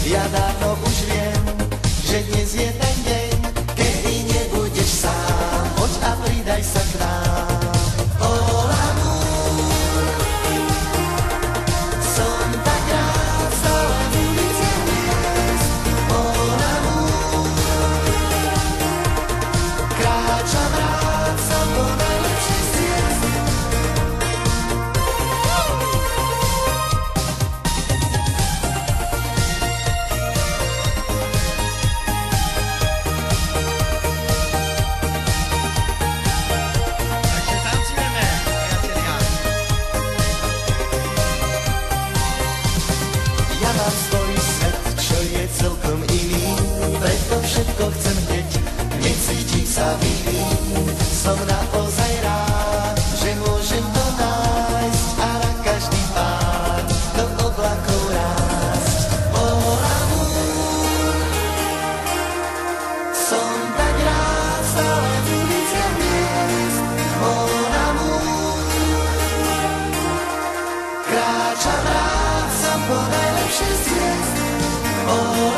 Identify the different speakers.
Speaker 1: Ja dávno už viem, že dnes je ten deň, kedy nebudeš sám. Poď a pridaj sa k nám. All amour. Som tak rád, stále v uliciach miest. All amour. Kráčam rád, som po najlepších ciest. Ja mám svoj svet, čo je celkom iný, preto všetko chcem hneď, necítim sa vinný. Som naozaj rád, že môžem to nájsť a na každý pád do oblakov rásť. All amour. Som tak rád, stále v uliciach miest. All amour. Kráčam rád, som po najlepšie ciest. All